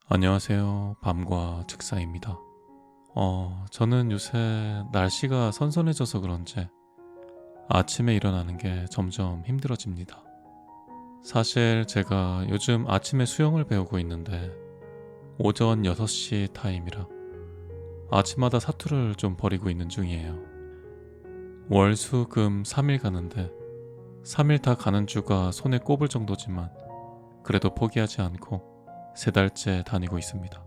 안녕하세요. 밤과 책사입니다. 저는 요새 날씨가 선선해져서 그런지 아침에 일어나는 게 점점 힘들어집니다. 사실 제가 요즘 아침에 수영을 배우고 있는데 오전 6시 타임이라 아침마다 사투를 좀 벌이고 있는 중이에요. 월, 수, 금 3일 가는데 3일 다 가는 주가 손에 꼽을 정도지만 그래도 포기하지 않고 3달째 다니고 있습니다.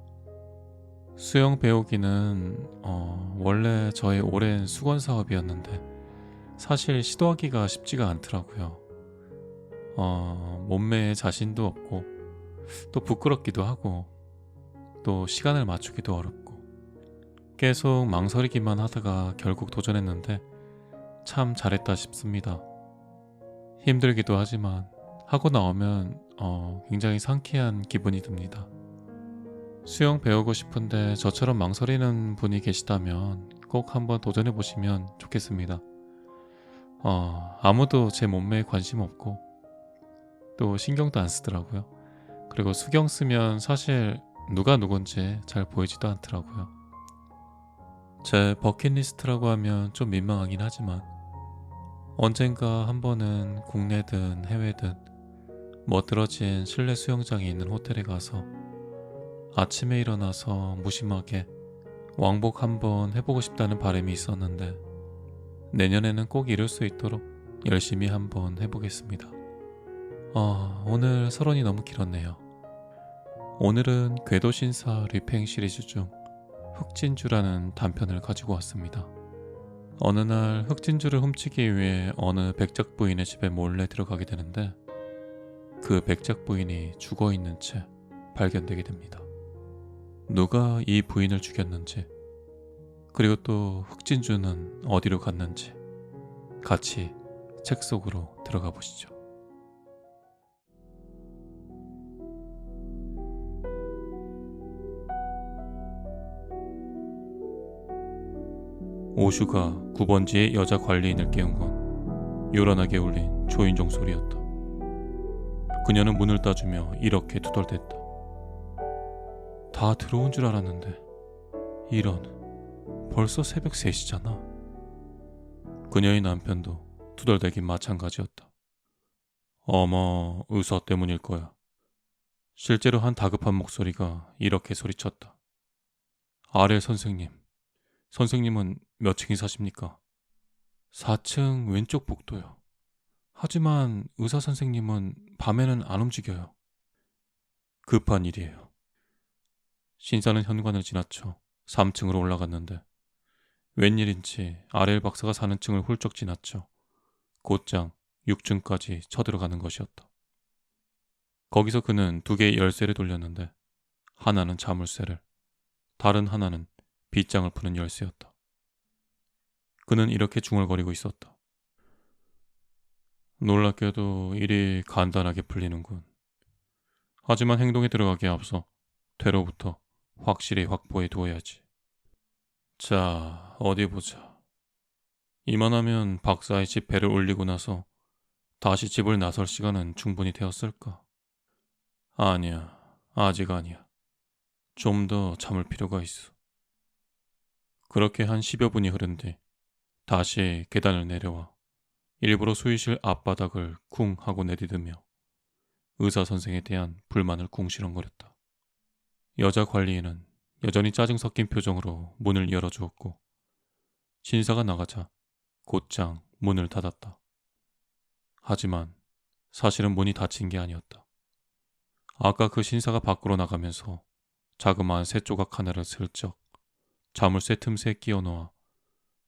수영 배우기는 원래 저의 오랜 수건 사업이었는데 사실 시도하기가 쉽지가 않더라고요. 몸매에 자신도 없고 또 부끄럽기도 하고 또 시간을 맞추기도 어렵고 계속 망설이기만 하다가 결국 도전했는데 참 잘했다 싶습니다. 힘들기도 하지만 하고 나오면 굉장히 상쾌한 기분이 듭니다. 수영 배우고 싶은데 저처럼 망설이는 분이 계시다면 꼭 한번 도전해 보시면 좋겠습니다. 아무도 제 몸매에 관심 없고 또 신경도 안 쓰더라고요. 그리고 수경 쓰면 사실 누가 누군지 잘 보이지도 않더라고요. 제 버킷리스트라고 하면 좀 민망하긴 하지만 언젠가 한 번은 국내든 해외든 멋들어진 실내 수영장이 있는 호텔에 가서 아침에 일어나서 무심하게 왕복 한번 해보고 싶다는 바람이 있었는데 내년에는 꼭 이룰 수 있도록 열심히 한번 해보겠습니다. 오늘 서론이 너무 길었네요. 오늘은 궤도신사 리팽 시리즈 중 흑진주라는 단편을 가지고 왔습니다. 어느 날 흑진주를 훔치기 위해 어느 백작 부인의 집에 몰래 들어가게 되는데 그 백작 부인이 죽어있는 채 발견되게 됩니다. 누가 이 부인을 죽였는지 그리고 또 흑진주는 어디로 갔는지 같이 책 속으로 들어가 보시죠. 오슈가 9번지의 여자 관리인을 깨운 건 요란하게 울린 초인종 소리였다. 그녀는 문을 따주며 이렇게 투덜댔다. 다 들어온 줄 알았는데 이런, 벌써 새벽 3시잖아. 그녀의 남편도 투덜대긴 마찬가지였다. 어머, 의사 때문일 거야. 실제로 한 다급한 목소리가 이렇게 소리쳤다. 아래 선생님, 선생님은 몇 층이 사십니까? 4층 왼쪽 복도요. 하지만 의사 선생님은 밤에는 안 움직여요. 급한 일이에요. 신사는 현관을 지나쳐 3층으로 올라갔는데 웬일인지 아렐 박사가 사는 층을 훌쩍 지났죠. 곧장 6층까지 쳐들어가는 것이었다. 거기서 그는 2개의 열쇠를 돌렸는데 하나는 자물쇠를, 다른 하나는 빗장을 푸는 열쇠였다. 그는 이렇게 중얼거리고 있었다. 놀랍게도 일이 간단하게 풀리는군. 하지만 행동에 들어가기에 앞서 퇴로부터 확실히 확보해 두어야지. 자, 어디 보자. 이만하면 박사의 집 배를 올리고 나서 다시 집을 나설 시간은 충분히 되었을까? 아니야, 아직 아니야. 좀 더 참을 필요가 있어. 그렇게 한 10여 분이 흐른 뒤 다시 계단을 내려와 일부러 수의실 앞바닥을 쿵 하고 내디디며 의사 선생에 대한 불만을 궁시렁거렸다. 여자 관리인은 여전히 짜증 섞인 표정으로 문을 열어주었고 신사가 나가자 곧장 문을 닫았다. 하지만 사실은 문이 닫힌 게 아니었다. 아까 그 신사가 밖으로 나가면서 자그마한 새 조각 하나를 슬쩍 자물쇠 틈새에 끼워 넣어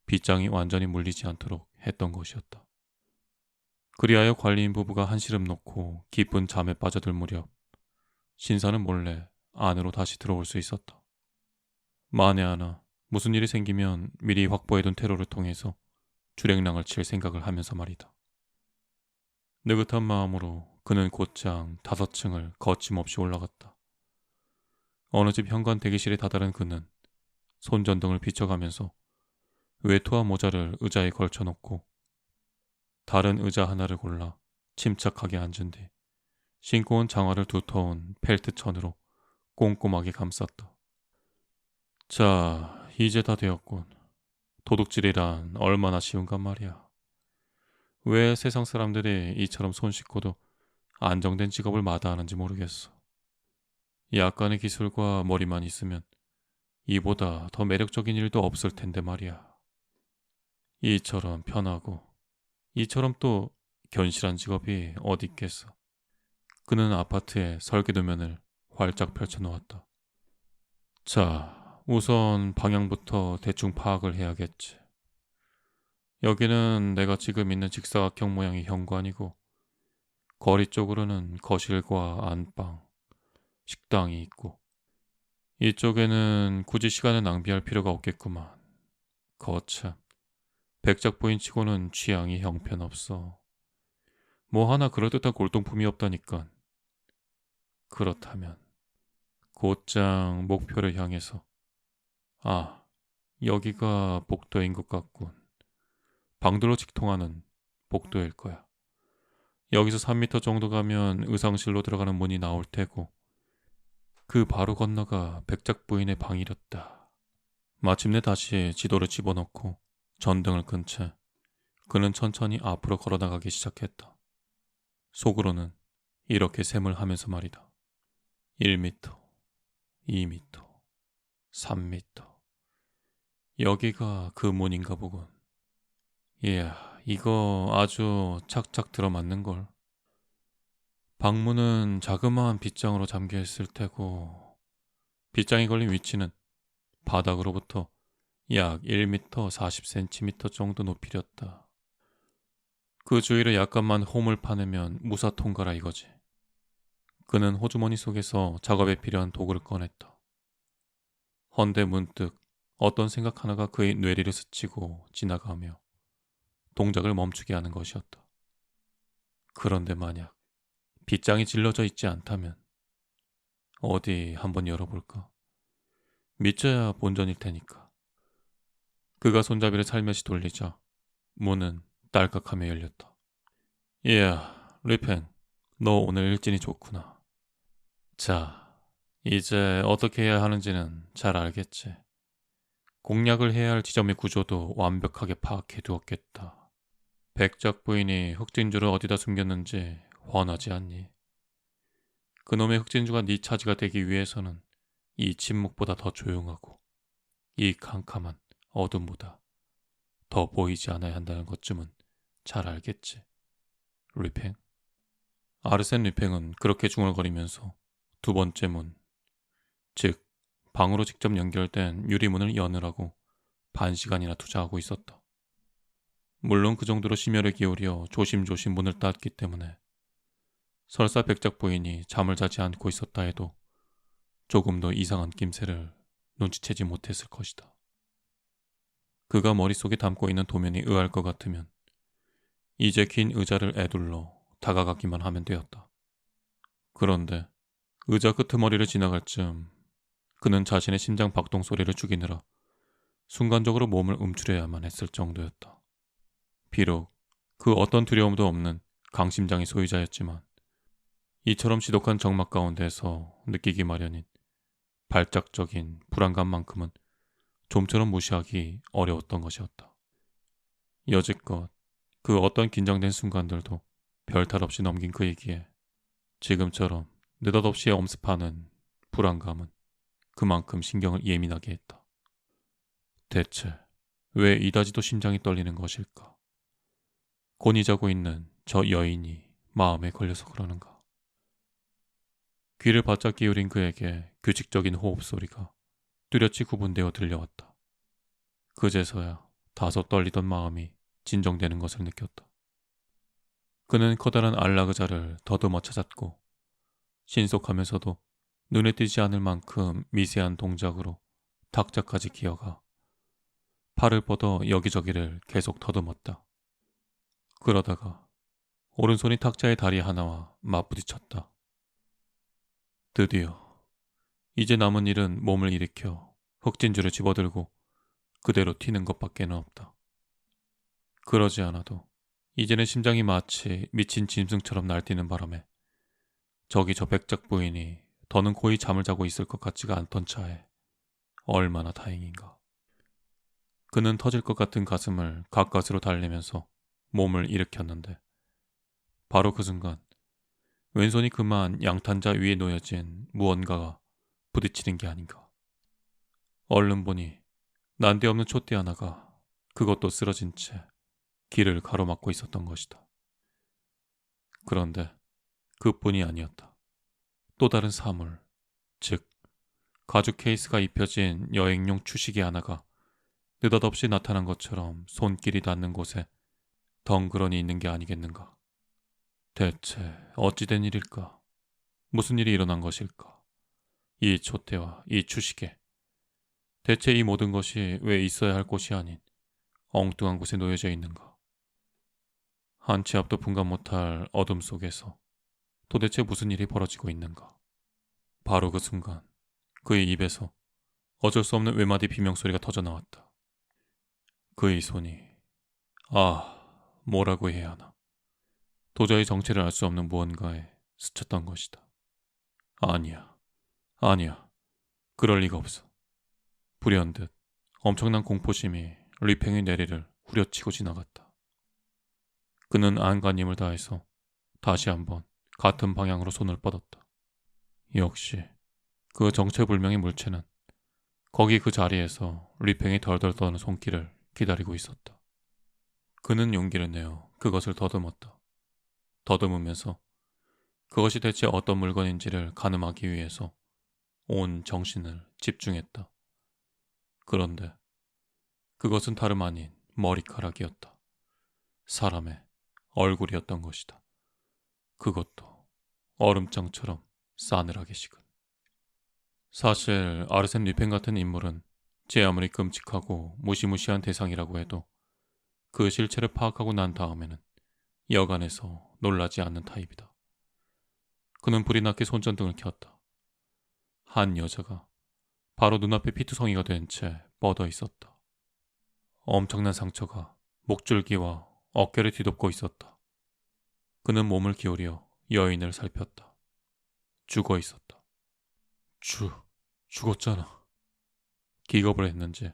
빗장이 완전히 물리지 않도록 했던 것이었다. 그리하여 관리인 부부가 한시름 놓고 깊은 잠에 빠져들 무렵 신사는 몰래 안으로 다시 들어올 수 있었다. 만에 하나 무슨 일이 생기면 미리 확보해둔 퇴로를 통해서 주랭랑을 칠 생각을 하면서 말이다. 느긋한 마음으로 그는 곧장 5층을 거침없이 올라갔다. 어느 집 현관 대기실에 다다른 그는 손전등을 비춰가면서 외투와 모자를 의자에 걸쳐놓고 다른 의자 하나를 골라 침착하게 앉은 뒤 신고 온 장화를 두터운 펠트 천으로 꼼꼼하게 감쌌다. 자, 이제 다 되었군. 도둑질이란 얼마나 쉬운가 말이야. 왜 세상 사람들이 이처럼 손 씻고도 안정된 직업을 마다하는지 모르겠어. 약간의 기술과 머리만 있으면 이보다 더 매력적인 일도 없을 텐데 말이야. 이처럼 편하고 이처럼 또 견실한 직업이 어디 있겠어. 그는 아파트에 설계도면을 활짝 펼쳐놓았다. 자, 우선 방향부터 대충 파악을 해야겠지. 여기는 내가 지금 있는 직사각형 모양의 현관이고 거리 쪽으로는 거실과 안방, 식당이 있고 이쪽에는 굳이 시간을 낭비할 필요가 없겠구만. 거참, 백작 부인 치고는 취향이 형편없어. 뭐 하나 그럴듯한 골동품이 없다니까. 그렇다면 곧장 목표를 향해서. 아, 여기가 복도인 것 같군. 방들로 직통하는 복도일 거야. 여기서 3미터 정도 가면 의상실로 들어가는 문이 나올 테고 그 바로 건너가 백작 부인의 방이렸다. 마침내 다시 지도를 집어넣고 전등을 끈 채 그는 천천히 앞으로 걸어나가기 시작했다. 속으로는 이렇게 셈을 하면서 말이다. 1미터, 2미터, 3미터. 여기가 그 문인가 보군. 이야, 이거 아주 착착 들어맞는걸. 방문은 자그마한 빗장으로 잠겨있을 테고 빗장이 걸린 위치는 바닥으로부터 약 1m 40cm 정도 높이렸다. 그 주위를 약간만 홈을 파내면 무사 통과라 이거지. 그는 호주머니 속에서 작업에 필요한 도구를 꺼냈다. 헌데 문득 어떤 생각 하나가 그의 뇌리를 스치고 지나가며 동작을 멈추게 하는 것이었다. 그런데 만약 빗장이 질러져 있지 않다면 어디 한번 열어볼까? 믿져야 본전일 테니까. 그가 손잡이를 살며시 돌리자 문은 딸깍하며 열렸다. 이야, 리펜, 너 오늘 일진이 좋구나. 자, 이제 어떻게 해야 하는지는 잘 알겠지. 공략을 해야 할 지점의 구조도 완벽하게 파악해 두었겠다. 백작 부인이 흑진주를 어디다 숨겼는지 훤하지 않니? 그놈의 흑진주가 네 차지가 되기 위해서는 이 침묵보다 더 조용하고 이 캄캄한 어둠보다 더 보이지 않아야 한다는 것쯤은 잘 알겠지. 리팽? 아르센 리팽은 그렇게 중얼거리면서 두 번째 문, 즉 방으로 직접 연결된 유리문을 여느라고 반 시간이나 투자하고 있었다. 물론 그 정도로 심혈을 기울여 조심조심 문을 닫기 때문에 설사 백작 부인이 잠을 자지 않고 있었다 해도 조금 더 이상한 낌새를 눈치채지 못했을 것이다. 그가 머릿속에 담고 있는 도면이 의아할 것 같으면 이제 긴 의자를 애둘러 다가가기만 하면 되었다. 그런데 의자 끄트머리를 지나갈 즈음 그는 자신의 심장 박동 소리를 죽이느라 순간적으로 몸을 움츠려야만 했을 정도였다. 비록 그 어떤 두려움도 없는 강심장의 소유자였지만 이처럼 지독한 적막 가운데서 느끼기 마련인 발작적인 불안감만큼은 좀처럼 무시하기 어려웠던 것이었다. 여지껏 그 어떤 긴장된 순간들도 별탈 없이 넘긴 그이기에 지금처럼 느닷없이 엄습하는 불안감은 그만큼 신경을 예민하게 했다. 대체 왜 이다지도 심장이 떨리는 것일까? 곤히 자고 있는 저 여인이 마음에 걸려서 그러는가? 귀를 바짝 기울인 그에게 규칙적인 호흡 소리가 뚜렷이 구분되어 들려왔다. 그제서야 다소 떨리던 마음이 진정되는 것을 느꼈다. 그는 커다란 안락의자를 더듬어 찾았고 신속하면서도 눈에 띄지 않을 만큼 미세한 동작으로 탁자까지 기어가 팔을 뻗어 여기저기를 계속 더듬었다. 그러다가 오른손이 탁자의 다리 하나와 맞부딪혔다. 드디어 이제 남은 일은 몸을 일으켜 흑진주를 집어들고 그대로 튀는 것밖에는 없다. 그러지 않아도 이제는 심장이 마치 미친 짐승처럼 날뛰는 바람에 저기 저 백작 부인이 더는 고이 잠을 자고 있을 것 같지가 않던 차에 얼마나 다행인가. 그는 터질 것 같은 가슴을 가까스로 달래면서 몸을 일으켰는데 바로 그 순간 왼손이 그만 양탄자 위에 놓여진 무언가가 부딪히는 게 아닌가. 얼른 보니 난데없는 촛대 하나가 그것도 쓰러진 채 길을 가로막고 있었던 것이다. 그런데 그뿐이 아니었다. 또 다른 사물, 즉 가죽 케이스가 입혀진 여행용 추시기 하나가 느닷없이 나타난 것처럼 손길이 닿는 곳에 덩그러니 있는 게 아니겠는가. 대체 어찌된 일일까? 무슨 일이 일어난 것일까? 이 촛대와 이 추시개, 대체 이 모든 것이 왜 있어야 할 곳이 아닌 엉뚱한 곳에 놓여져 있는가? 한 치 앞도 분간 못할 어둠 속에서 도대체 무슨 일이 벌어지고 있는가? 바로 그 순간 그의 입에서 어쩔 수 없는 외마디 비명소리가 터져나왔다. 그의 손이 뭐라고 해야 하나. 도저히 정체를 알 수 없는 무언가에 스쳤던 것이다. 아니야. 그럴 리가 없어. 불현듯 엄청난 공포심이 리팽의 뇌리를 후려치고 지나갔다. 그는 안간힘을 다해서 다시 한번 같은 방향으로 손을 뻗었다. 역시 그 정체불명의 물체는 거기 그 자리에서 리팽이 덜덜 떠는 손길을 기다리고 있었다. 그는 용기를 내어 그것을 더듬었다. 더듬으면서 그것이 대체 어떤 물건인지를 가늠하기 위해서 온 정신을 집중했다. 그런데 그것은 다름 아닌 머리카락이었다. 사람의 얼굴이었던 것이다. 그것도 얼음장처럼 싸늘하게식은. 사실 아르센 류펜 같은 인물은 제 아무리 끔찍하고 무시무시한 대상이라고 해도 그 실체를 파악하고 난 다음에는 여간해서 놀라지 않는 타입이다. 그는 불이 나게 손전등을 켰다. 한 여자가 바로 눈앞에 피투성이가 된 채 뻗어 있었다. 엄청난 상처가 목줄기와 어깨를 뒤덮고 있었다. 그는 몸을 기울여 여인을 살폈다. 죽어 있었다. 죽었잖아. 기겁을 했는지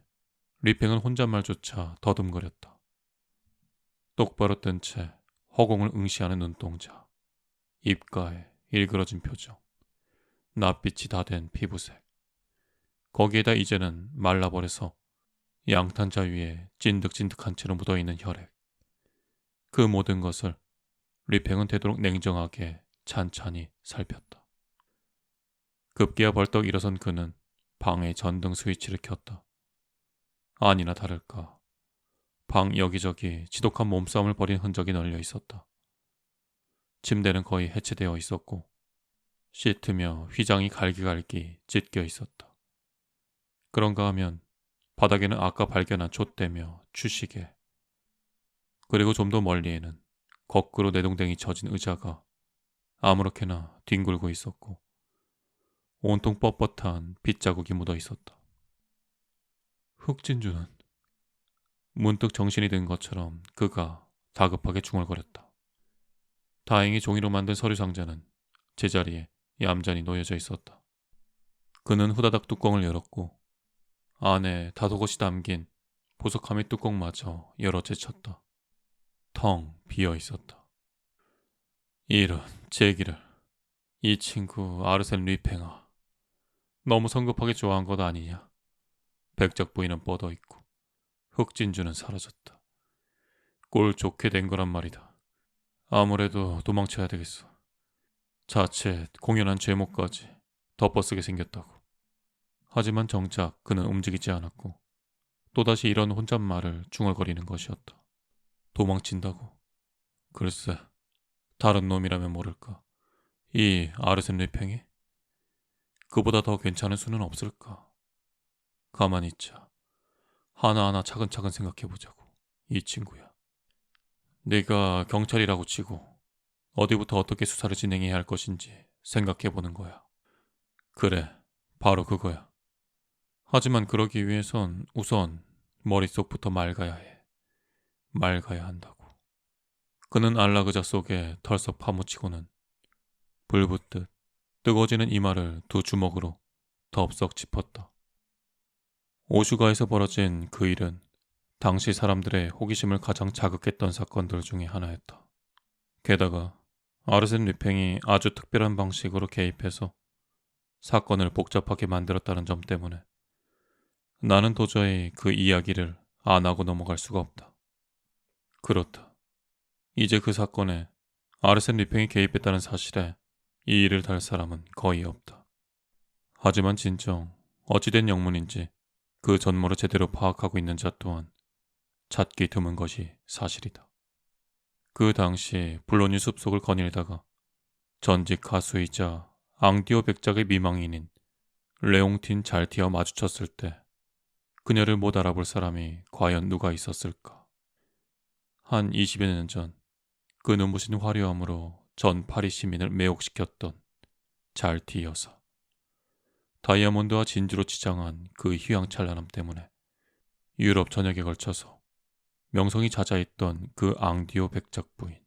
리팽은 혼잣말조차 더듬거렸다. 똑바로 뜬 채 허공을 응시하는 눈동자, 입가에 일그러진 표정, 낯빛이 다 된 피부색. 거기에다 이제는 말라버려서 양탄자 위에 찐득찐득한 채로 묻어있는 혈액. 그 모든 것을 리팽은 되도록 냉정하게 찬찬히 살폈다. 급기야 벌떡 일어선 그는 방의 전등 스위치를 켰다. 아니나 다를까 방 여기저기 지독한 몸싸움을 벌인 흔적이 널려 있었다. 침대는 거의 해체되어 있었고 시트며 휘장이 갈기갈기 찢겨 있었다. 그런가 하면 바닥에는 아까 발견한 촛대며 추시개, 그리고 좀 더 멀리에는 거꾸로 내동댕이 쳐진 의자가 아무렇게나 뒹굴고 있었고 온통 뻣뻣한 빗자국이 묻어 있었다. 흑진주는 문득 정신이 든 것처럼 그가 다급하게 중얼거렸다. 다행히 종이로 만든 서류 상자는 제자리에 얌전히 놓여져 있었다. 그는 후다닥 뚜껑을 열었고 안에 다소곳이 담긴 보석함의 뚜껑마저 열어 제쳤다. 텅 비어 있었다. 이런 제기를. 이 친구 아르센 리팽아, 너무 성급하게 좋아한 것 아니냐. 백작 부인은 뻗어 있고 흑진주는 사라졌다. 꼴 좋게 된 거란 말이다. 아무래도 도망쳐야 되겠어. 자칫 공연한 제목까지 덮어쓰게 생겼다고. 하지만 정작 그는 움직이지 않았고 또다시 이런 혼잣말을 중얼거리는 것이었다. 도망친다고? 글쎄, 다른 놈이라면 모를까. 이 아르센 리팽이? 그보다 더 괜찮은 수는 없을까? 가만히 있자. 하나하나 차근차근 생각해보자고. 이 친구야. 네가 경찰이라고 치고 어디부터 어떻게 수사를 진행해야 할 것인지 생각해보는 거야. 그래, 바로 그거야. 하지만 그러기 위해선 우선 머릿속부터 맑아야 해. 맑아야 한다고. 그는 안락의자 속에 털썩 파묻히고는 불붙듯 뜨거워지는 이마를 두 주먹으로 덥석 짚었다. 오슈가에서 벌어진 그 일은 당시 사람들의 호기심을 가장 자극했던 사건들 중에 하나였다. 게다가 아르센 류팽이 아주 특별한 방식으로 개입해서 사건을 복잡하게 만들었다는 점 때문에 나는 도저히 그 이야기를 안 하고 넘어갈 수가 없다. 그렇다. 이제 그 사건에 아르센 류팽이 개입했다는 사실에 이 일을 달 사람은 거의 없다. 하지만 진정 어찌된 영문인지 그 전모를 제대로 파악하고 있는 자 또한 찾기 드문 것이 사실이다. 그 당시 블로뉴 숲속을 거닐다가 전직 가수이자 앙디오 백작의 미망인인 레옹틴 잘티와 마주쳤을 때 그녀를 못 알아볼 사람이 과연 누가 있었을까? 한 20여 년 전 그 눈부신 화려함으로 전 파리 시민을 매혹시켰던 잘티 여사. 다이아몬드와 진주로 치장한 그 휘황찬란함 때문에 유럽 전역에 걸쳐서 명성이 자자했던 그 앙디오 백작 부인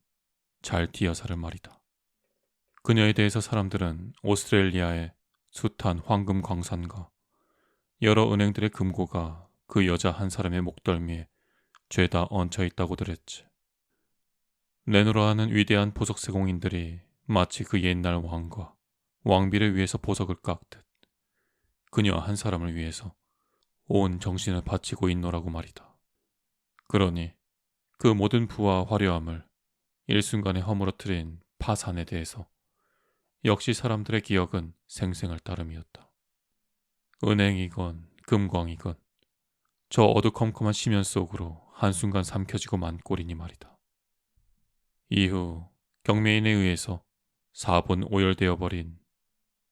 잘티 여사를 말이다. 그녀에 대해서 사람들은 오스트레일리아의 숱한 황금 광산과 여러 은행들의 금고가 그 여자 한 사람의 목덜미에 죄다 얹혀 있다고 들었지. 내노라 하는 위대한 보석 세공인들이 마치 그 옛날 왕과 왕비를 위해서 보석을 깎듯 그녀 한 사람을 위해서 온 정신을 바치고 있노라고 말이다. 그러니 그 모든 부와 화려함을 일순간에 허물어뜨린 파산에 대해서 역시 사람들의 기억은 생생할 따름이었다. 은행이건 금광이건 저 어두컴컴한 심연 속으로 한순간 삼켜지고 만 꼴이니 말이다. 이후 경매인에 의해서 사본 오열되어 버린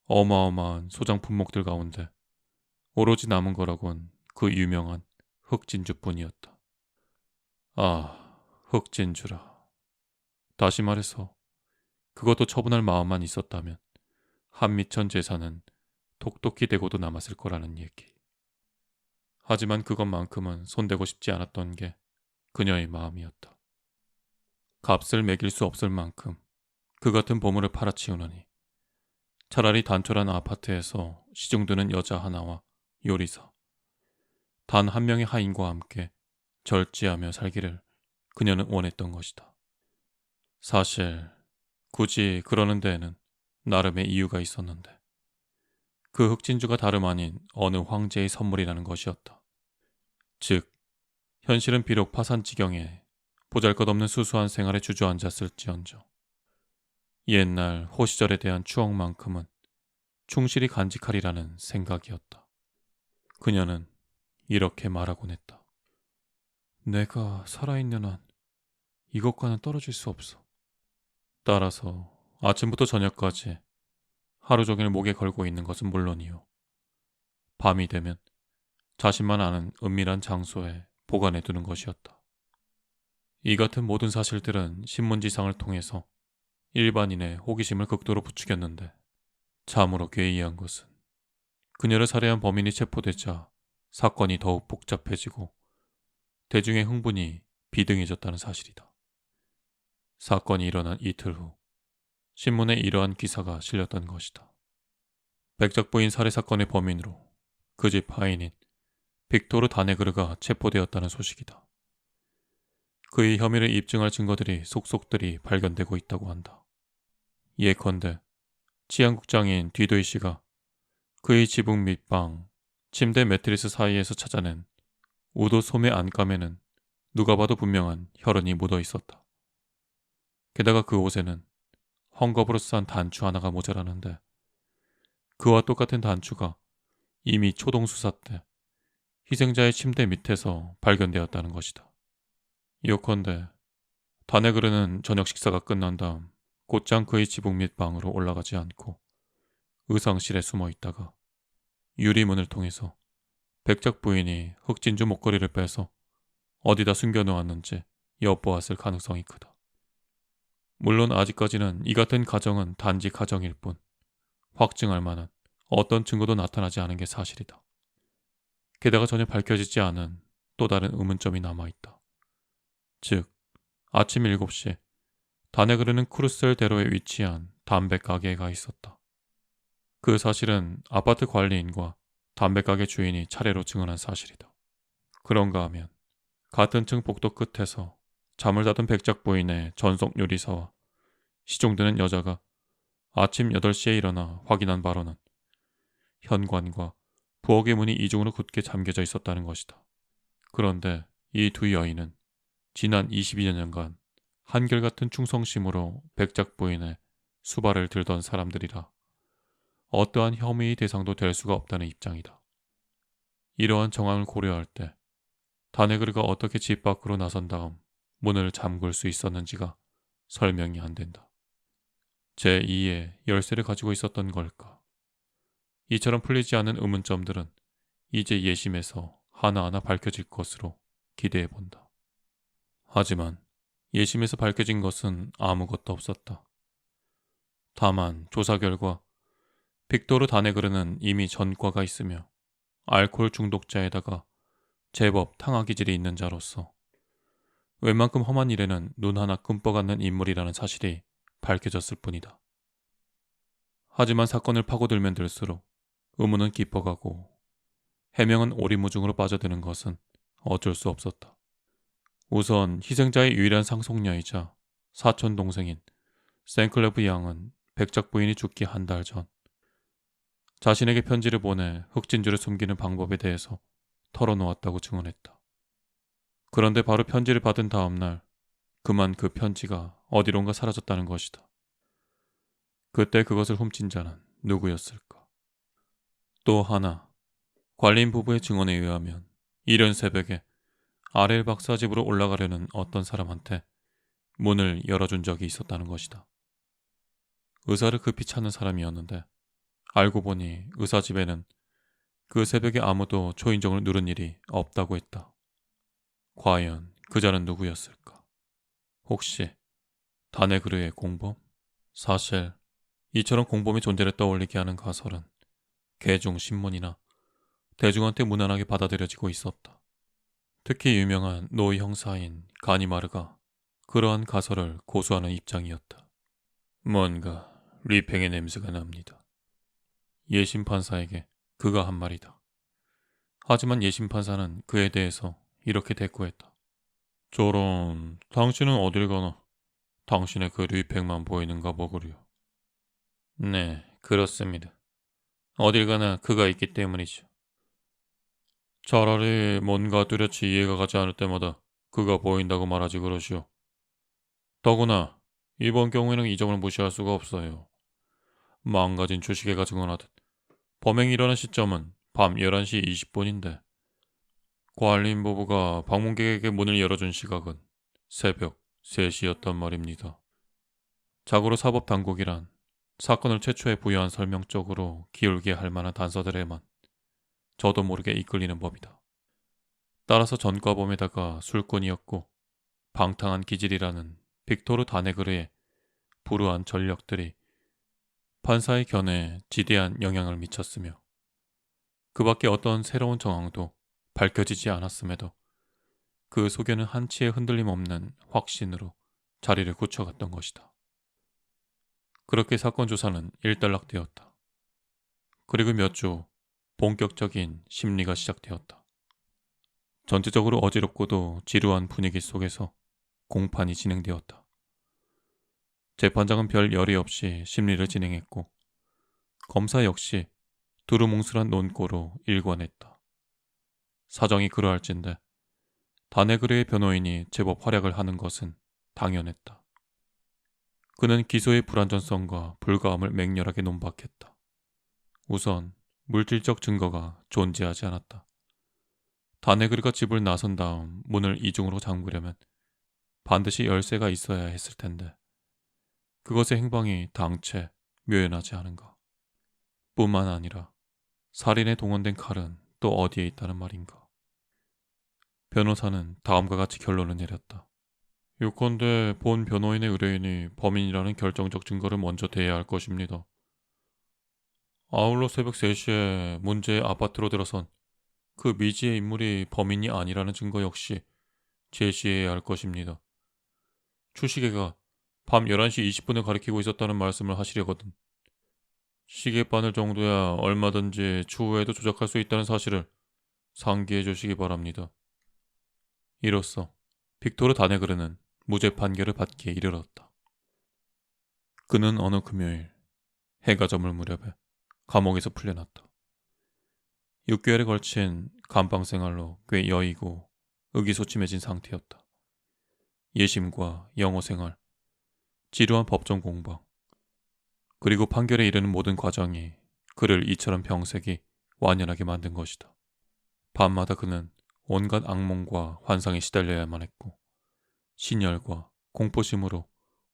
어마어마한 소장 품목들 가운데 오로지 남은 거라곤 그 유명한 흑진주뿐이었다. 아, 흑진주라. 다시 말해서 그것도 처분할 마음만 있었다면 한미천 재산은 톡톡히 대고도 남았을 거라는 얘기. 하지만 그것만큼은 손대고 싶지 않았던 게 그녀의 마음이었다. 값을 매길 수 없을 만큼 그 같은 보물을 팔아치우느니 차라리 단촐한 아파트에서 시중드는 여자 하나와 요리사, 단 한 명의 하인과 함께 절제하며 살기를 그녀는 원했던 것이다. 사실 굳이 그러는 데에는 나름의 이유가 있었는데 그 흑진주가 다름 아닌 어느 황제의 선물이라는 것이었다. 즉, 현실은 비록 파산지경에 보잘것없는 수수한 생활에 주저앉았을지언정 옛날 호시절에 대한 추억만큼은 충실히 간직하리라는 생각이었다. 그녀는 이렇게 말하곤 했다. 내가 살아있는 한 이것과는 떨어질 수 없어. 따라서 아침부터 저녁까지 하루 종일 목에 걸고 있는 것은 물론이요. 밤이 되면 자신만 아는 은밀한 장소에 보관해 두는 것이었다. 이 같은 모든 사실들은 신문지상을 통해서 일반인의 호기심을 극도로 부추겼는데 참으로 괴이한 것은 그녀를 살해한 범인이 체포되자 사건이 더욱 복잡해지고 대중의 흥분이 비등해졌다는 사실이다. 사건이 일어난 이틀 후 신문에 이러한 기사가 실렸던 것이다. 백작 부인 살해 사건의 범인으로 그 집 하인인 빅토르 다네그르가 체포되었다는 소식이다. 그의 혐의를 입증할 증거들이 속속들이 발견되고 있다고 한다. 예컨대 치안국장인 뒤도이 씨가 그의 지붕 및 방, 침대 매트리스 사이에서 찾아낸 우도 소매 안감에는 누가 봐도 분명한 혈흔이 묻어 있었다. 게다가 그 옷에는 헝겊으로 싼 단추 하나가 모자라는데 그와 똑같은 단추가 이미 초동수사 때 희생자의 침대 밑에서 발견되었다는 것이다. 요컨대 다네그르는 저녁 식사가 끝난 다음 곧장 그의 지붕 및 방으로 올라가지 않고 의상실에 숨어 있다가 유리문을 통해서 백작 부인이 흑진주 목걸이를 빼서 어디다 숨겨놓았는지 엿보았을 가능성이 크다. 물론 아직까지는 이 같은 가정은 단지 가정일 뿐 확증할 만한 어떤 증거도 나타나지 않은 게 사실이다. 게다가 전혀 밝혀지지 않은 또 다른 의문점이 남아있다. 즉, 아침 7시 다네그르는 크루셀 대로에 위치한 담배 가게에 가 있었다. 그 사실은 아파트 관리인과 담배가게 주인이 차례로 증언한 사실이다. 그런가 하면 같은 층 복도 끝에서 잠을 자던 백작 부인의 전속 요리사와 시종드는 여자가 아침 8시에 일어나 확인한 바로는 현관과 부엌의 문이 이중으로 굳게 잠겨져 있었다는 것이다. 그런데 이 두 여인은 지난 22년간 한결같은 충성심으로 백작 부인의 수발을 들던 사람들이라 어떠한 혐의의 대상도 될 수가 없다는 입장이다. 이러한 정황을 고려할 때 다네그르가 어떻게 집 밖으로 나선 다음 문을 잠글 수 있었는지가 설명이 안 된다. 제2의 열쇠를 가지고 있었던 걸까? 이처럼 풀리지 않은 의문점들은 이제 예심에서 하나하나 밝혀질 것으로 기대해 본다. 하지만 예심에서 밝혀진 것은 아무것도 없었다. 다만 조사 결과 빅토르 다네그르는 이미 전과가 있으며 알코올 중독자에다가 제법 탕화 기질이 있는 자로서 웬만큼 험한 일에는 눈 하나 끔뻑 않는 인물이라는 사실이 밝혀졌을 뿐이다. 하지만 사건을 파고들면 들수록 의문은 깊어가고 해명은 오리무중으로 빠져드는 것은 어쩔 수 없었다. 우선 희생자의 유일한 상속녀이자 사촌 동생인 생클레브 양은 백작 부인이 죽기 한 달 전 자신에게 편지를 보내 흑진주를 숨기는 방법에 대해서 털어놓았다고 증언했다. 그런데 바로 편지를 받은 다음 날 그만 그 편지가 어디론가 사라졌다는 것이다. 그때 그것을 훔친 자는 누구였을까? 또 하나, 관리인 부부의 증언에 의하면 이른 새벽에 아렐 박사 집으로 올라가려는 어떤 사람한테 문을 열어준 적이 있었다는 것이다. 의사를 급히 찾는 사람이었는데 알고 보니 의사 집에는 그 새벽에 아무도 초인종을 누른 일이 없다고 했다. 과연 그자는 누구였을까? 혹시 다네그르의 공범? 사실 이처럼 공범의 존재를 떠올리게 하는 가설은 개종 신문이나 대중한테 무난하게 받아들여지고 있었다. 특히 유명한 노예 형사인 가니마르가 그러한 가설을 고수하는 입장이었다. 뭔가 리팽의 냄새가 납니다. 예심 판사에게 그가 한 말이다. 하지만 예심 판사는 그에 대해서 이렇게 대꾸했다. 저런, 당신은 어딜 가나 당신의 그 리팽만 보이는가 보구려. 네, 그렇습니다. 어딜 가나 그가 있기 때문이죠. 차라리 뭔가 뚜렷이 이해가 가지 않을 때마다 그가 보인다고 말하지 그러시오. 더구나 이번 경우에는 이 점을 무시할 수가 없어요. 망가진 주식회가 증언하듯 범행이 일어난 시점은 밤 11시 20분인데 관리인 부부가 방문객에게 문을 열어준 시각은 새벽 3시였단 말입니다. 자고로 사법당국이란 사건을 최초에 부여한 설명 쪽으로 기울게 할 만한 단서들에만 저도 모르게 이끌리는 법이다. 따라서 전과범에다가 술꾼이었고 방탕한 기질이라는 빅토르 다네그르의 불우한 전력들이 판사의 견해에 지대한 영향을 미쳤으며 그 밖에 어떤 새로운 정황도 밝혀지지 않았음에도 그 소견은 한치의 흔들림 없는 확신으로 자리를 굳혀갔던 것이다. 그렇게 사건 조사는 일단락되었다. 그리고 몇 주 후 본격적인 심리가 시작되었다. 전체적으로 어지럽고도 지루한 분위기 속에서 공판이 진행되었다. 재판장은 별 열의 없이 심리를 진행했고 검사 역시 두루뭉술한 논고로 일관했다. 사정이 그러할진데 다네그르의 변호인이 제법 활약을 하는 것은 당연했다. 그는 기소의 불완전성과 불가함을 맹렬하게 논박했다. 우선 물질적 증거가 존재하지 않았다. 다네그르가 집을 나선 다음 문을 이중으로 잠그려면 반드시 열쇠가 있어야 했을 텐데 그것의 행방이 당최 묘연하지 않은가. 뿐만 아니라 살인에 동원된 칼은 또 어디에 있다는 말인가. 변호사는 다음과 같이 결론을 내렸다. 요컨대 본 변호인의 의뢰인이 범인이라는 결정적 증거를 먼저 대야 할 것입니다. 아울러 새벽 3시에 문제의 아파트로 들어선 그 미지의 인물이 범인이 아니라는 증거 역시 제시해야 할 것입니다. 추시개가 밤 11시 20분을 가리키고 있었다는 말씀을 하시려거든 시계바늘 정도야 얼마든지 추후에도 조작할 수 있다는 사실을 상기해 주시기 바랍니다. 이로써 빅토르 다네그르는 무죄 판결을 받기에 이르렀다. 그는 어느 금요일 해가 저물 무렵에 감옥에서 풀려났다. 6개월에 걸친 감방 생활로 꽤 여의고 의기소침해진 상태였다. 예심과 영어 생활, 지루한 법정 공방, 그리고 판결에 이르는 모든 과정이 그를 이처럼 병색이 완연하게 만든 것이다. 밤마다 그는 온갖 악몽과 환상에 시달려야만 했고 신열과 공포심으로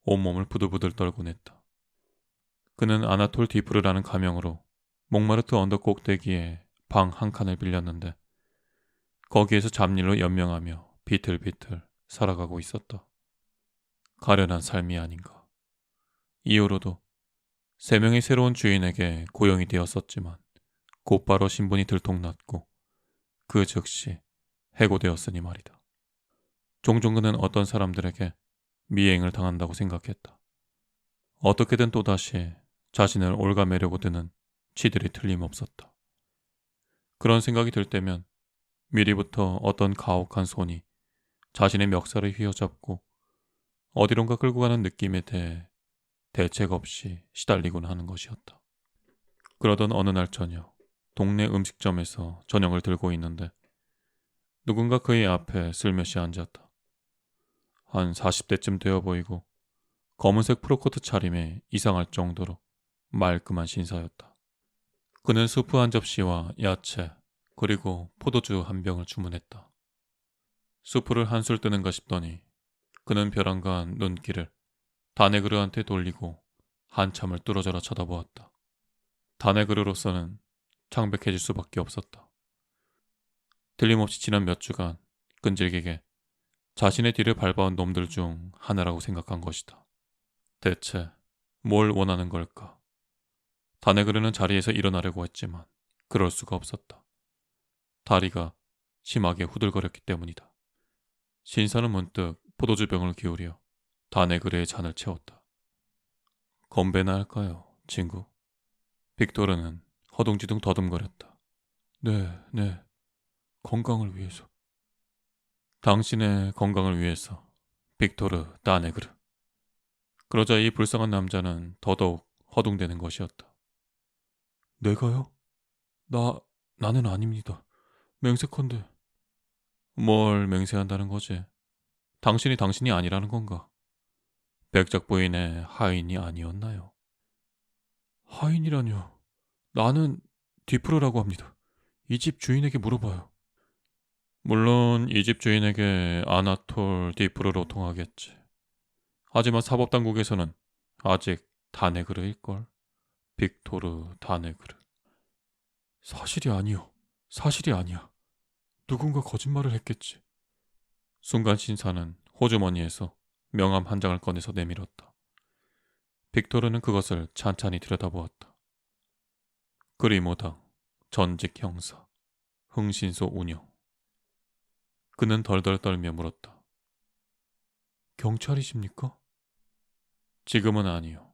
온몸을 부들부들 떨곤 했다. 그는 아나톨 디프르라는 가명으로 몽마르트 언덕 꼭대기에 방 한 칸을 빌렸는데 거기에서 잡일로 연명하며 비틀비틀 살아가고 있었다. 가련한 삶이 아닌가. 이후로도 3명의 새로운 주인에게 고용이 되었었지만 곧바로 신분이 들통났고 그 즉시 해고되었으니 말이다. 종종 그는 어떤 사람들에게 미행을 당한다고 생각했다. 어떻게든 또다시 자신을 올가매려고 드는 치들이 틀림없었다. 그런 생각이 들 때면 미리부터 어떤 가혹한 손이 자신의 멱살을 휘어잡고 어디론가 끌고 가는 느낌에 대해 대책 없이 시달리곤 하는 것이었다. 그러던 어느 날 저녁, 동네 음식점에서 저녁을 들고 있는데 누군가 그의 앞에 슬며시 앉았다. 한 40대쯤 되어 보이고 검은색 프로코트 차림에 이상할 정도로 말끔한 신사였다. 그는 수프 한 접시와 야채 그리고 포도주 한 병을 주문했다. 수프를 한술 뜨는가 싶더니 그는 벼랑간 눈길을 다네그르한테 돌리고 한참을 뚫어져라 쳐다보았다. 다네그르로서는 창백해질 수밖에 없었다. 틀림없이 지난 몇 주간 끈질기게 자신의 뒤를 밟아온 놈들 중 하나라고 생각한 것이다. 대체 뭘 원하는 걸까? 다네그르는 자리에서 일어나려고 했지만 그럴 수가 없었다. 다리가 심하게 후들거렸기 때문이다. 신사는 문득 포도주 병을 기울여 다네그르의 잔을 채웠다. 건배나 할까요, 친구? 빅토르는 허둥지둥 더듬거렸다. 네, 건강을 위해서. 당신의 건강을 위해서, 빅토르 다네그르. 그러자 이 불쌍한 남자는 더더욱 허둥대는 것이었다. 내가요? 나는 아닙니다. 맹세컨대. 뭘 맹세한다는 거지? 당신이 아니라는 건가? 백작 부인의 하인이 아니었나요? 하인이라뇨. 나는 디프로라고 합니다. 이 집 주인에게 물어봐요. 물론 이 집 주인에게 아나톨 디프로로 통하겠지. 하지만 사법당국에서는 아직 다네그르일걸. 빅토르 다네그르. 사실이 아니요. 사실이 아니야. 누군가 거짓말을 했겠지. 순간 신사는 호주머니에서 명함 한 장을 꺼내서 내밀었다. 빅토르는 그것을 찬찬히 들여다보았다. 그리모당 전직 형사 흥신소 운영. 그는 덜덜 떨며 물었다. 경찰이십니까? 지금은 아니요.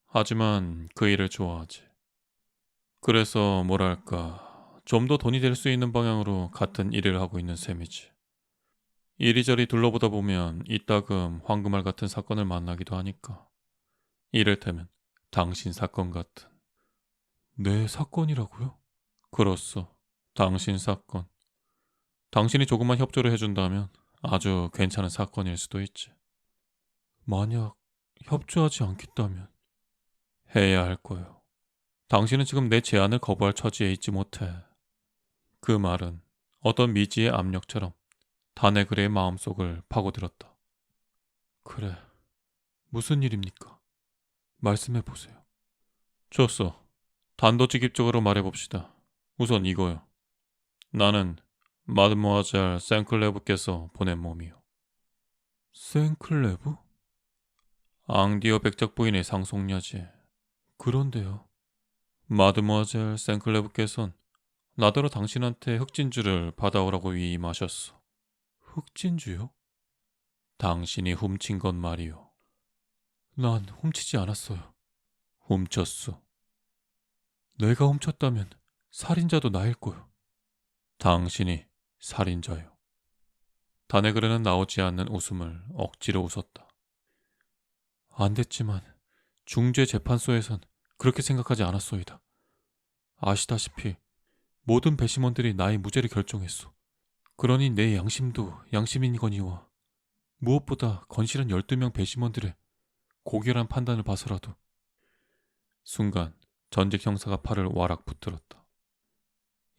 하지만 그 일을 좋아하지. 그래서 뭐랄까 좀 더 돈이 될 수 있는 방향으로 같은 일을 하고 있는 셈이지. 이리저리 둘러보다 보면 이따금 황금알 같은 사건을 만나기도 하니까. 이를테면 당신 사건 같은. 내 사건이라고요? 그렇소. 당신 사건. 당신이 조금만 협조를 해준다면 아주 괜찮은 사건일 수도 있지. 만약 협조하지 않겠다면 해야 할 거요. 당신은 지금 내 제안을 거부할 처지에 있지 못해. 그 말은 어떤 미지의 압력처럼 다네그레의 마음속을 파고들었다. 그래, 무슨 일입니까? 말씀해 보세요. 좋소. 단도직입적으로 말해봅시다. 우선 이거요. 나는 마드모아젤 생클레브께서 보낸 몸이요. 생클레브? 앙디오 백작 부인의 상속녀지. 그런데요. 마드모아젤 생클레브께선 나더러 당신한테 흑진주를 받아오라고 위임하셨소. 흑진주요? 당신이 훔친 건 말이요. 난 훔치지 않았어요. 훔쳤소. 내가 훔쳤다면 살인자도 나일 거요. 당신이 살인자요. 다네그레는 나오지 않는 웃음을 억지로 웃었다. 안 됐지만 중재 재판소에선 그렇게 생각하지 않았소이다. 아시다시피 모든 배심원들이 나의 무죄를 결정했소. 그러니 내 양심도 양심이거니와 무엇보다 건실한 12명 배심원들의 고결한 판단을 봐서라도. 순간 전직 형사가 팔을 와락 붙들었다.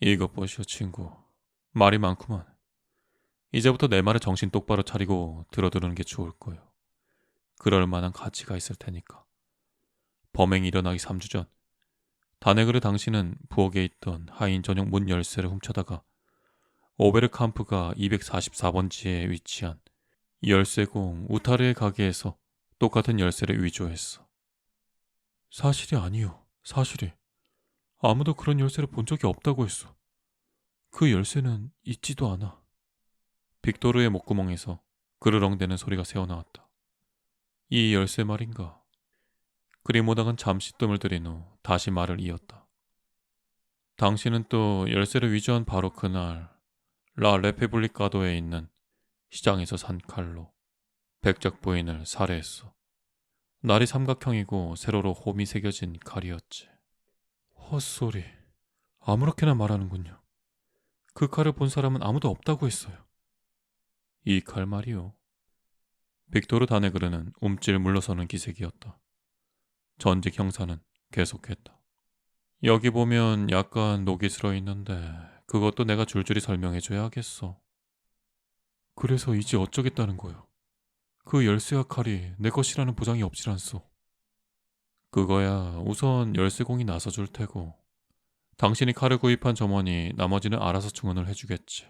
이것 보시오 친구. 말이 많구만. 이제부터 내 말에 정신 똑바로 차리고 들어두는 게 좋을 거요. 그럴 만한 가치가 있을 테니까. 범행이 일어나기 3주 전 다네그르 당신은 부엌에 있던 하인 전용 문 열쇠를 훔쳐다가 오베르캄프가 244번지에 위치한 열쇠공 우타르의 가게에서 똑같은 열쇠를 위조했어. 사실이 아니요. 사실이. 아무도 그런 열쇠를 본 적이 없다고 했어. 그 열쇠는 있지도 않아. 빅토르의 목구멍에서 그르렁대는 소리가 새어나왔다. 이 열쇠 말인가. 그리모당은 잠시 뜸을 들인 후 다시 말을 이었다. 당신은 또 열쇠를 위조한 바로 그날 라 레페블리카도에 있는 시장에서 산 칼로 백작 부인을 살해했어. 날이 삼각형이고 세로로 홈이 새겨진 칼이었지. 헛소리. 아무렇게나 말하는군요. 그 칼을 본 사람은 아무도 없다고 했어요. 이 칼 말이요. 빅토르 다네그르는 움찔 물러서는 기색이었다. 전직 형사는 계속했다. 여기 보면 약간 녹이 슬어 있는데 그것도 내가 줄줄이 설명해줘야 하겠어. 그래서 이제 어쩌겠다는 거요. 그 열쇠와 칼이 내 것이라는 보장이 없질 않소. 그거야 우선 열쇠공이 나서 줄 테고 당신이 칼을 구입한 점원이 나머지는 알아서 증언을 해주겠지.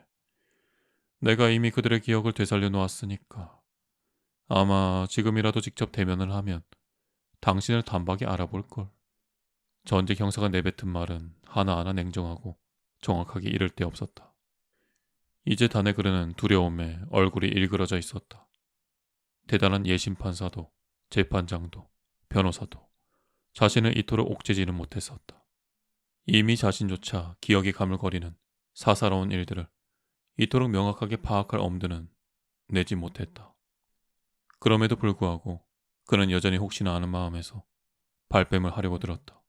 내가 이미 그들의 기억을 되살려 놓았으니까 아마 지금이라도 직접 대면을 하면 당신을 단박에 알아볼걸. 전직 형사가 내뱉은 말은 하나하나 냉정하고 정확하게 이를 데 없었다. 이제 다네그르는 두려움에 얼굴이 일그러져 있었다. 대단한 예심판사도 재판장도 변호사도 자신을 이토록 옥죄지는 못했었다. 이미 자신조차 기억이 가물거리는 사사로운 일들을 이토록 명확하게 파악할 엄두는 내지 못했다. 그럼에도 불구하고 그는 여전히 혹시나 하는 마음에서 발뺌을 하려고 들었다.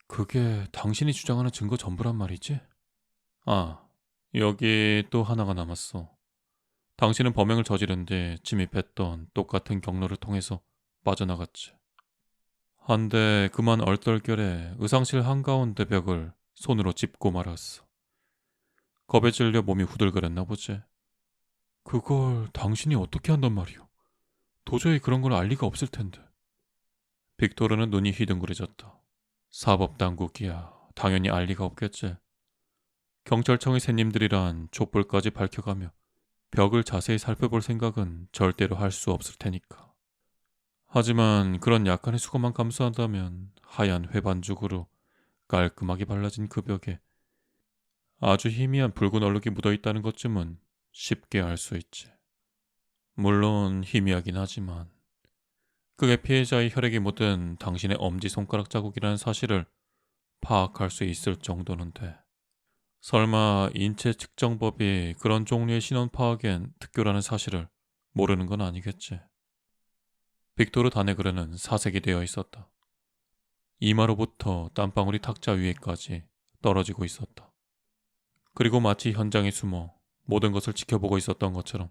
그게 당신이 주장하는 증거 전부란 말이지? 아, 여기 또 하나가 남았어. 당신은 범행을 저지른 뒤 침입했던 똑같은 경로를 통해서 빠져나갔지. 한데 그만 얼떨결에 의상실 한가운데 벽을 손으로 짚고 말았어. 겁에 질려 몸이 후들거렸나 보지. 그걸 당신이 어떻게 한단 말이오? 도저히 그런 걸 알 리가 없을 텐데. 빅토르는 눈이 휘둥그레졌다. 사법당국이야. 당연히 알 리가 없겠지. 경찰청의 새님들이란 촛불까지 밝혀가며 벽을 자세히 살펴볼 생각은 절대로 할 수 없을 테니까. 하지만 그런 약간의 수고만 감수한다면 하얀 회반죽으로 깔끔하게 발라진 그 벽에 아주 희미한 붉은 얼룩이 묻어있다는 것쯤은 쉽게 알 수 있지. 물론 희미하긴 하지만 그게 피해자의 혈액이 묻은 당신의 엄지손가락 자국이라는 사실을 파악할 수 있을 정도는 돼. 설마 인체 측정법이 그런 종류의 신원 파악엔 특교라는 사실을 모르는 건 아니겠지. 빅토르 다네그르는 사색이 되어 있었다. 이마로부터 땀방울이 탁자 위에까지 떨어지고 있었다. 그리고 마치 현장에 숨어 모든 것을 지켜보고 있었던 것처럼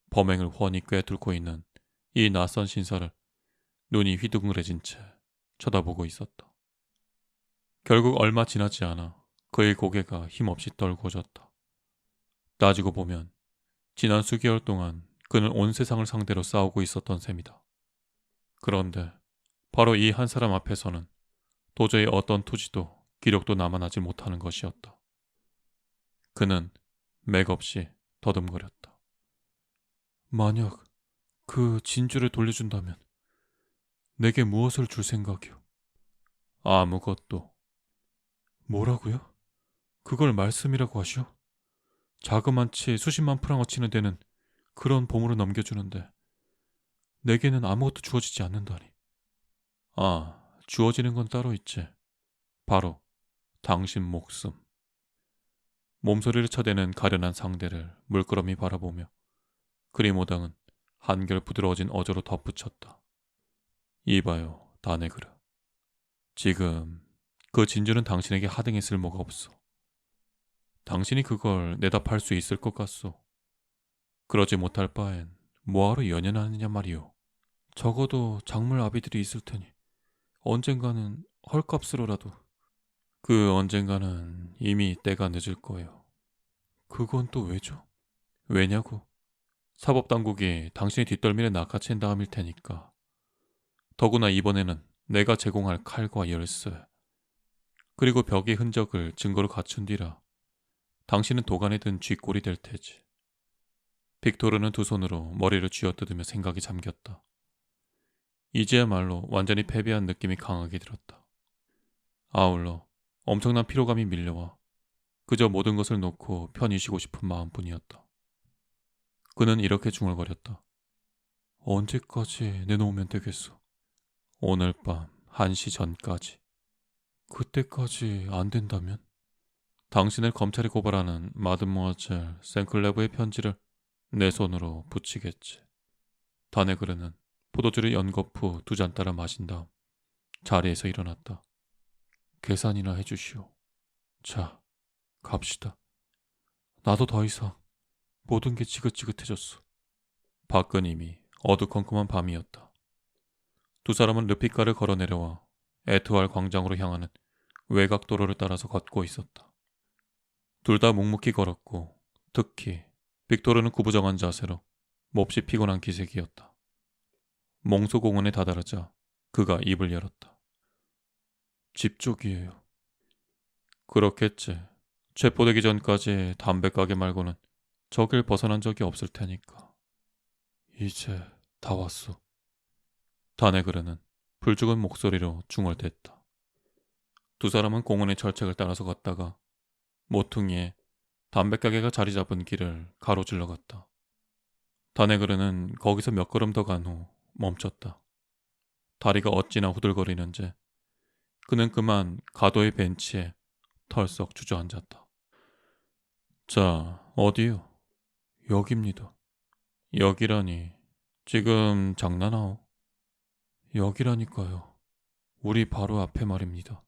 범행을 훤히 꿰뚫고 있는 이 낯선 신사를 눈이 휘둥그레진 채 쳐다보고 있었다. 결국 얼마 지나지 않아 그의 고개가 힘없이 떨궈졌다. 따지고 보면 지난 수개월 동안 그는 온 세상을 상대로 싸우고 있었던 셈이다. 그런데 바로 이 한 사람 앞에서는 도저히 어떤 투지도 기력도 남아나지 못하는 것이었다. 그는 맥없이 더듬거렸다. 만약 그 진주를 돌려준다면 내게 무엇을 줄 생각이오? 아무것도. 뭐라고요? 그걸 말씀이라고 하시오? 자그만치 수십만 프랑어치는 되는 그런 보물을 넘겨주는데 내게는 아무것도 주어지지 않는다니. 아, 주어지는 건 따로 있지. 바로 당신 목숨. 몸소리를 쳐대는 가련한 상대를 물끄러미 바라보며 그리모당은 한결 부드러워진 어조로 덧붙였다. 이봐요, 다네그르. 지금 그 진주는 당신에게 하등의 쓸모가 없어. 당신이 그걸 내다 팔 수 있을 것 같소. 그러지 못할 바엔 뭐하러 연연하느냐 말이오. 적어도 작물 아비들이 있을 테니 언젠가는 헐값으로라도. 그 언젠가는 이미 때가 늦을 거예요. 그건 또 왜죠? 왜냐고? 사법당국이 당신의 뒷덜미를 낚아챈 다음일 테니까. 더구나 이번에는 내가 제공할 칼과 열쇠 그리고 벽의 흔적을 증거로 갖춘 뒤라 당신은 도간에 든 쥐꼴이 될 테지. 빅토르는 두 손으로 머리를 쥐어뜯으며 생각이 잠겼다. 이제야말로 완전히 패배한 느낌이 강하게 들었다. 아울러 엄청난 피로감이 밀려와 그저 모든 것을 놓고 편히 쉬고 싶은 마음뿐이었다. 그는 이렇게 중얼거렸다. 언제까지 내놓으면 되겠어? 오늘 밤 1시 전까지. 그때까지 안 된다면? 당신을 검찰에 고발하는 마드모아젤 생클레브의 편지를 내 손으로 붙이겠지. 다네그르는 포도주를 연겁 후 2잔 따라 마신 다음 자리에서 일어났다. 계산이나 해주시오. 자, 갑시다. 나도 더 이상 모든 게 지긋지긋해졌어. 밖은 이미 어두컴컴한 밤이었다. 두 사람은 르피카를 걸어 내려와 에트왈 광장으로 향하는 외곽도로를 따라서 걷고 있었다. 둘 다 묵묵히 걸었고 특히 빅토르는 구부정한 자세로 몹시 피곤한 기색이었다. 몽소공원에 다다르자 그가 입을 열었다. 집 쪽이에요. 그렇겠지. 체포되기 전까지 담배가게 말고는 저길 벗어난 적이 없을 테니까. 이제 다 왔어. 다네그르는 불죽은 목소리로 중얼댔다. 두 사람은 공원의 철책을 따라서 걷다가 모퉁이에 담배가게가 자리 잡은 길을 가로질러 갔다. 다네그르는 거기서 몇 걸음 더 간 후 멈췄다. 다리가 어찌나 후들거리는지 그는 그만 가도의 벤치에 털썩 주저앉았다. 자, 어디요? 여기입니다. 여기라니, 지금 장난하오? 여기라니까요. 우리 바로 앞에 말입니다.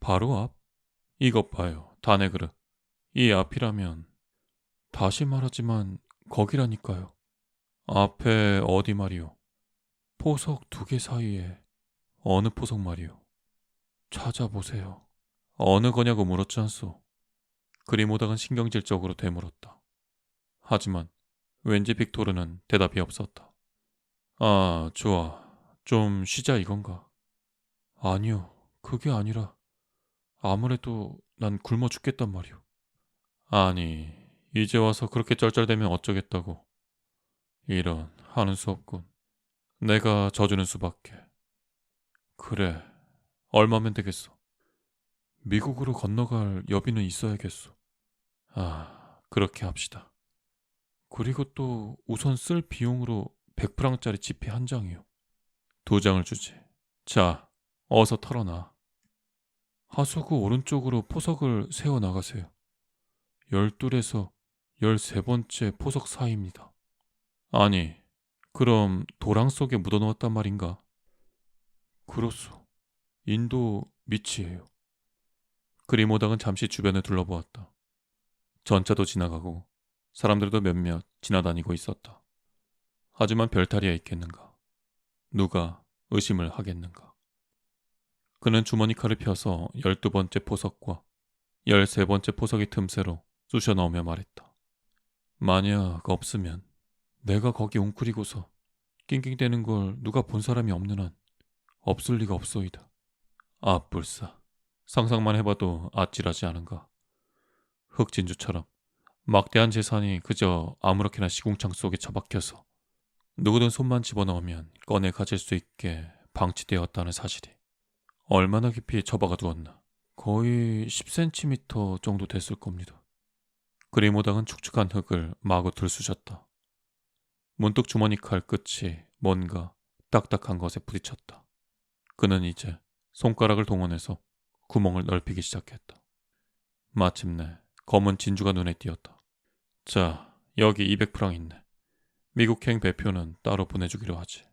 바로 앞? 이것 봐요, 다네그르. 이 앞이라면 다시 말하지만 거기라니까요. 앞에 어디 말이오? 포석 2개 사이에 어느 포석 말이오? 찾아보세요. 어느 거냐고 물었지 않소? 그리모닥은 신경질적으로 되물었다. 하지만 왠지 빅토르는 대답이 없었다. 아, 좋아. 좀 쉬자 이건가? 아니요. 그게 아니라 아무래도 난 굶어 죽겠단 말이오. 아니, 이제 와서 그렇게 쩔쩔대면 어쩌겠다고. 이런, 하는 수 없군. 내가 져주는 수밖에. 그래, 얼마면 되겠어? 미국으로 건너갈 여비는 있어야겠어. 아, 그렇게 합시다. 그리고 또 우선 쓸 비용으로 100프랑짜리 지폐 한 장이요. 2장을 주지. 자, 어서 털어놔. 하수구 오른쪽으로 포석을 세워 나가세요. 12에서 13번째 포석 사이입니다. 아니, 그럼 도랑 속에 묻어놓았단 말인가? 그렇소. 인도 밑이에요. 그리모닥은 잠시 주변을 둘러보았다. 전차도 지나가고 사람들도 몇몇 지나다니고 있었다. 하지만 별탈이야 있겠는가? 누가 의심을 하겠는가? 그는 주머니 칼을 펴서 12번째 포석과 13번째 포석의 틈새로 쑤셔 넣으며 말했다. 만약 없으면 내가 거기 웅크리고서 낑낑대는 걸 누가 본 사람이 없는 한 없을 리가 없소이다. 아, 불사. 상상만 해봐도 아찔하지 않은가? 흑진주처럼 막대한 재산이 그저 아무렇게나 시궁창 속에 처박혀서 누구든 손만 집어넣으면 꺼내 가질 수 있게 방치되었다는 사실이 얼마나 깊이 처박아 두었나. 거의 10cm 정도 됐을 겁니다. 그리모당은 축축한 흙을 마구 들쑤셨다. 문득 주머니 칼 끝이 뭔가 딱딱한 것에 부딪혔다. 그는 이제 손가락을 동원해서 구멍을 넓히기 시작했다. 마침내 검은 진주가 눈에 띄었다. 자, 여기 200프랑 있네. 미국행 배표는 따로 보내주기로 하지.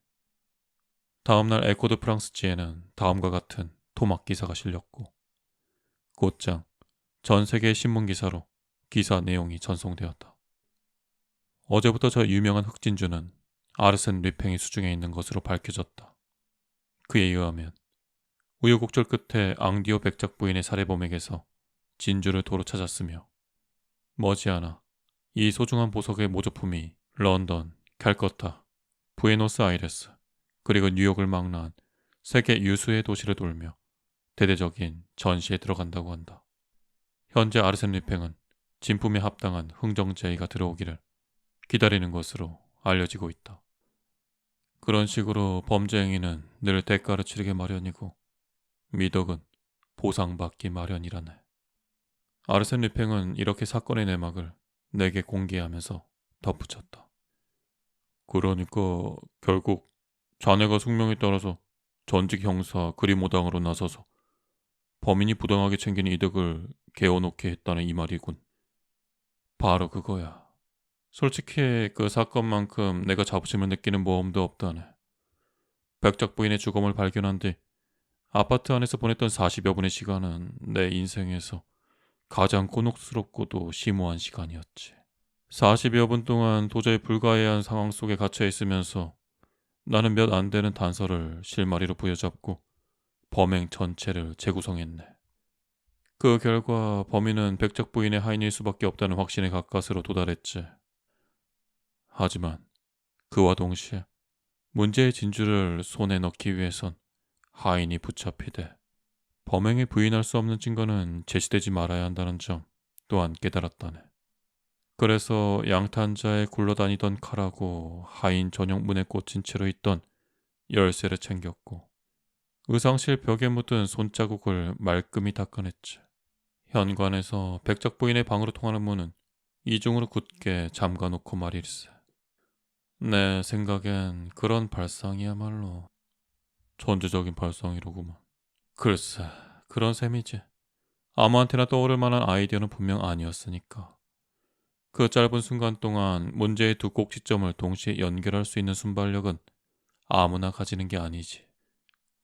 다음날 에코드 프랑스지에는 다음과 같은 토막 기사가 실렸고 곧장 전 세계 신문 기사로 기사 내용이 전송되었다. 어제부터 저 유명한 흑진주는 아르센 류팽이 수중에 있는 것으로 밝혀졌다. 그에 의하면 우여곡절 끝에 앙디오 백작 부인의 살해범에게서 진주를 도로 찾았으며 머지않아 이 소중한 보석의 모조품이 런던, 칼커타, 부에노스아이레스 그리고 뉴욕을 망라한 세계 유수의 도시를 돌며 대대적인 전시에 들어간다고 한다. 현재 아르센 류팽은 진품에 합당한 흥정 제의가 들어오기를 기다리는 것으로 알려지고 있다. 그런 식으로 범죄 행위는 늘 대가를 치르게 마련이고 미덕은 보상받기 마련이라네. 아르센 류팽은 이렇게 사건의 내막을 내게 공개하면서 덧붙였다. 그러니까 결국 자네가 숙명에 따라서 전직 형사 그리모당으로 나서서 범인이 부당하게 챙긴 이득을 개어놓게 했다는 이 말이군. 바로 그거야. 솔직히 그 사건만큼 내가 자부심을 느끼는 모험도 없다네. 백작 부인의 주검을 발견한 뒤 아파트 안에서 보냈던 40여 분의 시간은 내 인생에서 가장 곤혹스럽고도 심오한 시간이었지. 40여 분 동안 도저히 불가해한 상황 속에 갇혀 있으면서 나는 몇 안 되는 단서를 실마리로 부여잡고 범행 전체를 재구성했네. 그 결과 범인은 백작 부인의 하인일 수밖에 없다는 확신에 가까스로 도달했지. 하지만 그와 동시에 문제의 진주를 손에 넣기 위해선 하인이 붙잡히되 범행에 부인할 수 없는 증거는 제시되지 말아야 한다는 점 또한 깨달았다네. 그래서 양탄자에 굴러다니던 칼하고 하인 전용 문에 꽂힌 채로 있던 열쇠를 챙겼고 의상실 벽에 묻은 손자국을 말끔히 닦아냈지. 현관에서 백작 부인의 방으로 통하는 문은 이중으로 굳게 잠가놓고 말일세. 내 생각엔 그런 발상이야말로 천재적인 발상이로구만. 글쎄, 그런 셈이지. 아무한테나 떠오를 만한 아이디어는 분명 아니었으니까. 그 짧은 순간 동안 문제의 두 꼭지점을 동시에 연결할 수 있는 순발력은 아무나 가지는 게 아니지.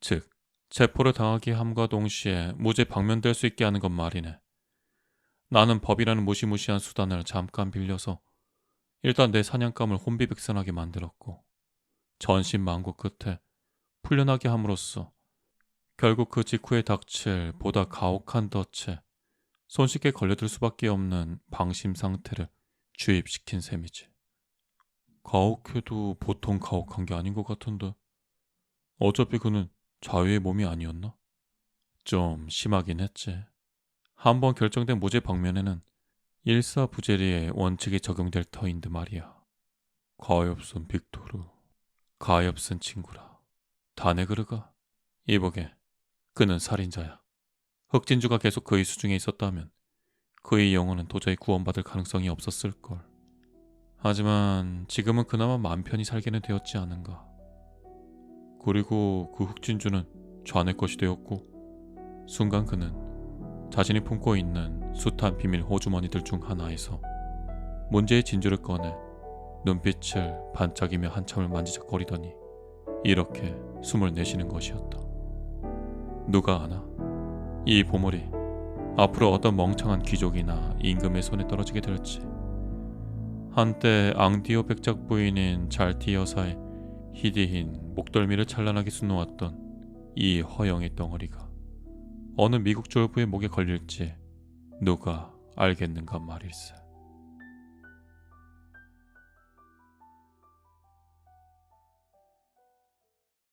즉, 체포를 당하기 함과 동시에 무죄 방면될 수 있게 하는 것 말이네. 나는 법이라는 무시무시한 수단을 잠깐 빌려서 일단 내 사냥감을 혼비백산하게 만들었고 전신만고 끝에 풀려나게 함으로써 결국 그 직후에 닥칠 보다 가혹한 덫에 손쉽게 걸려들 수밖에 없는 방심 상태를 주입시킨 셈이지. 가혹해도 보통 가혹한 게 아닌 것 같은데. 어차피 그는 자유의 몸이 아니었나? 좀 심하긴 했지. 한번 결정된 무죄 방면에는 일사부재리의 원칙이 적용될 터인데 말이야. 가엾은 빅토르, 가엾은 친구라. 다네그르가 이보게 그는 살인자야. 흑진주가 계속 그의 수중에 있었다면 그의 영혼은 도저히 구원받을 가능성이 없었을걸. 하지만 지금은 그나마 맘 편히 살게는 되었지 않은가. 그리고 그 흑진주는 자네 것이 되었고 순간 그는 자신이 품고 있는 숱한 비밀 호주머니들 중 하나에서 문제의 진주를 꺼내 눈빛을 반짝이며 한참을 만지작거리더니 이렇게 숨을 내쉬는 것이었다. 누가 아나? 이 보물이 앞으로 어떤 멍청한 귀족이나 임금의 손에 떨어지게 될지. 한때 앙디오 백작 부인인 잘티 여사의 희디흰 목덜미를 찬란하게 수놓았던 이 허영의 덩어리가 어느 미국 졸부의 목에 걸릴지 누가 알겠는가 말일세.